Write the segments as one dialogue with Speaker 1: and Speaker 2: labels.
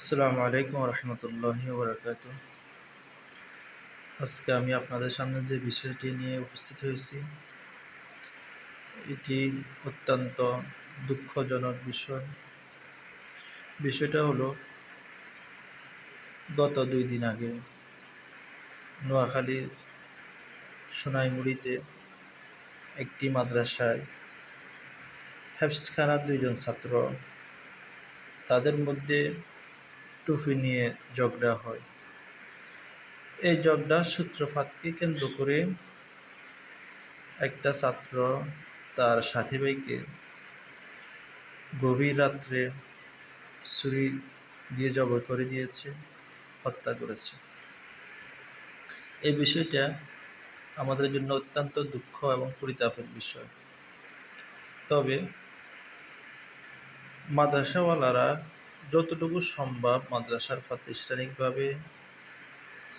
Speaker 1: আসসালামু আলাইকুম রহমতুল্লাহি বারাকাতুহ। আজকে আমি আপনাদের সামনে যে বিষয়টি নিয়ে উপস্থিত হয়েছি, এটি অত্যন্ত দুঃখজনক বিষয়। বিষয়টা হলো, গত 2 দিন আগে নোয়াখালীর সোনাইমুড়িতে একটি মাদ্রাসায় হেফজখানার 2জন ছাত্র, তাদের মধ্যে টুপি নিয়ে ঝগড়া হয়। এই ঝগড়ার সূত্রপাতকে কেন্দ্র করে একটা ছাত্র তার সাথী ভাইকে গভীর রাত্রে ছুরি দিয়ে জবাই করে দিয়েছে, হত্যা করেছে। এই বিষয়টা আমাদের জন্য অত্যন্ত দুঃখ এবং পরিতাপের বিষয়। তবে মাদ্রাসাওয়ালারা যতটুকু সম্ভব মাদ্রাসার প্রাতিষ্ঠানিকভাবে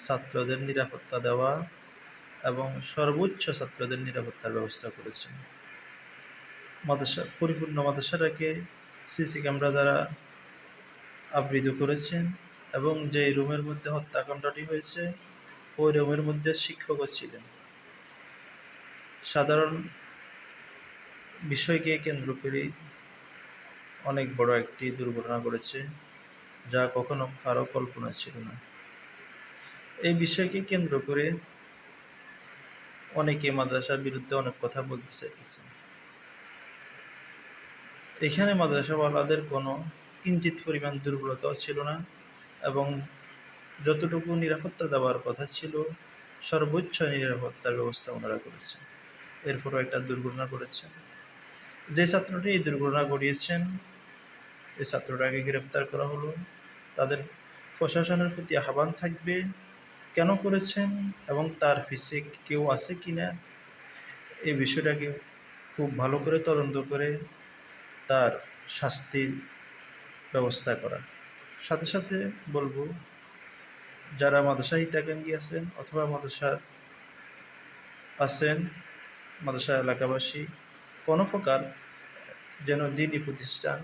Speaker 1: ছাত্রদের নিরাপত্তা দেওয়া এবং সর্বোচ্চ ছাত্রদের নিরাপত্তার ব্যবস্থা করেছেন। পরিপূর্ণ মাদ্রাসাটাকে সিসি ক্যামেরা দ্বারা আবৃত করেছেন এবং যে রুমের মধ্যে হত্যাকাণ্ডটি হয়েছে ওই রুমের মধ্যে শিক্ষকও ছিলেন। সাধারণ বিষয়কে কেন্দ্র করে অনেক বড় একটি দুর্ঘটনা ঘটেছে, যা কখনো কারো কল্পনা ছিল না। এই বিষয়কে কেন্দ্র করে অনেকে মাদ্রাসার বিরুদ্ধে অনেক কথা বলতে চাইতেছে। এখানে মাদ্রাসাওয়ালাদের কোনো কিঞ্চিত পরিমাণ দুর্বলতাও ছিল না এবং যতটুকু নিরাপত্তা দেওয়ার কথা ছিল সর্বোচ্চ নিরাপত্তার ব্যবস্থা ওনারা করেছেন। এরপরও একটা দুর্ঘটনা ঘটেছে। যে ছাত্রটি এই দুর্ঘটনা ঘটিয়েছেন, এই ছাত্রটাকে গ্রেফতার করা হলো। তাদের প্রশাসনের প্রতি আহ্বান থাকবে, কেন করেছেন এবং তার পিছে কেউ আছে কিনা এই বিষয়টাকে খুব ভালো করে তদন্ত করে তার শাস্তির ব্যবস্থা করা। সাথে সাথে বলবো, যারা মাদ্রাসা হিতাকাঙ্ক্ষী আছেন অথবা মাদ্রাসা এলাকাবাসী, কোনো প্রকার যেন দিনী প্রতিষ্ঠান,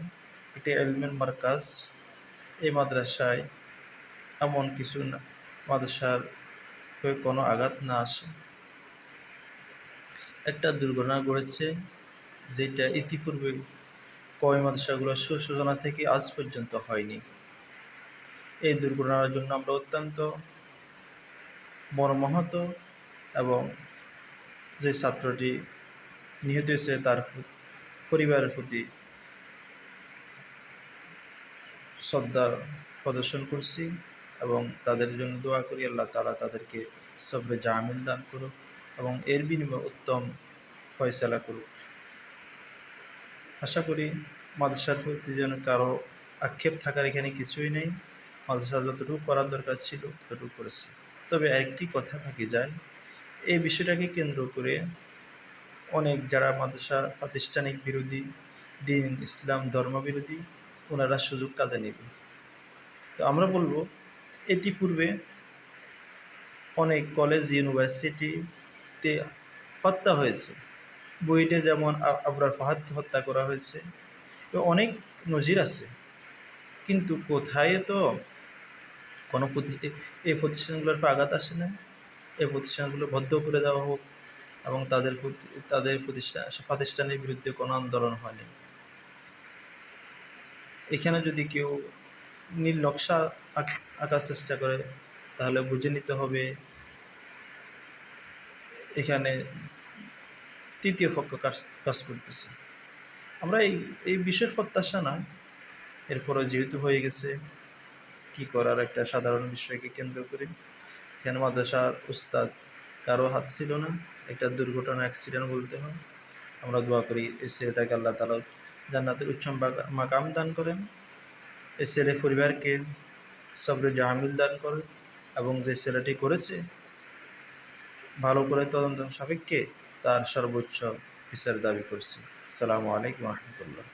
Speaker 1: একটি এলমের মার্কাজ, এই মাদ্রাসায় এমন কিছু মাদ্রাসার কোনো আঘাত না আসে। একটা দুর্ঘটনা ঘটেছে, যেটা ইতিপূর্বে কওমি মাদ্রাসাগুলোর সূচনা থেকে আজ পর্যন্ত হয়নি। এই দুর্ঘটনার জন্য আমরা অত্যন্ত মর্মাহত এবং যে ছাত্রটি নিহত হয়েছে তার পরিবারের প্রতি শ্রদ্ধা প্রদর্শন করছি এবং তাদের জন্য দোয়া করি আল্লাহ তাআলা তাদেরকে সবরে জামিল দান করুক এবং এর বিনিময়ে উত্তম ফয়সালা করুক। আশা করি মাদ্রাসার প্রতি যেন কারো আক্ষেপ থাকার এখানে কিছুই নেই। মাদ্রাসা যতটুকু করার দরকার ছিল ততটুকু করেছে। তবে আরেকটি কথা থেকে যায়, এই বিষয়টাকে কেন্দ্র করে অনেক যারা মাদ্রাসা প্রাতিষ্ঠানিক বিরোধী, দিন ইসলাম ধর্ম বিরোধী, ওনারা সুযোগ কাজে নেবে। তো আমরা বলবো, ইতিপূর্বে অনেক কলেজ ইউনিভার্সিটিতে হত্যা হয়েছে। বুয়েটে যেমন আবরার ফাহাদকে হত্যা করা হয়েছে, অনেক নজির আছে। কিন্তু কোথায় তো কোনো এই প্রতিষ্ঠানগুলোর আঘাত আসে না। এই প্রতিষ্ঠানগুলো বদ্ধ করে দেওয়া হোক এবং তাদের প্রাতিষ্ঠানের বিরুদ্ধে কোনো আন্দোলন হয়নি। এখানে যদি কেউ নীল নকশা আঁকার চেষ্টা করে, তাহলে বুঝে নিতে হবে এখানে তৃতীয় পক্ষ কাজ করতেছে। আমরা এই বিশেষ প্রত্যাশা না, এরপরে যেহেতু হয়ে গেছে, কি করার, একটা সাধারণ বিষয়কে কেন্দ্র করে এখানে মাদ্রাসার উস্তাদ কারো হাত ছিল না। একটা দুর্ঘটনা, অ্যাক্সিডেন্ট বলতে হয়। আমরা দোয়া করি এই ছেলেটাকে আল্লাহ তাআলা জান্নাতের উচ্চ মাকাম দান করেন, এই ছেলে পরিবারকে সবরে জামিল দান করেন এবং যে ছেলেটি করেছে ভালো করে তদন্ত সাপেক্ষে তার সর্বোচ্চ বিচার দাবি করছি। আসসালামু আলাইকুম রহমতুল্লাহ।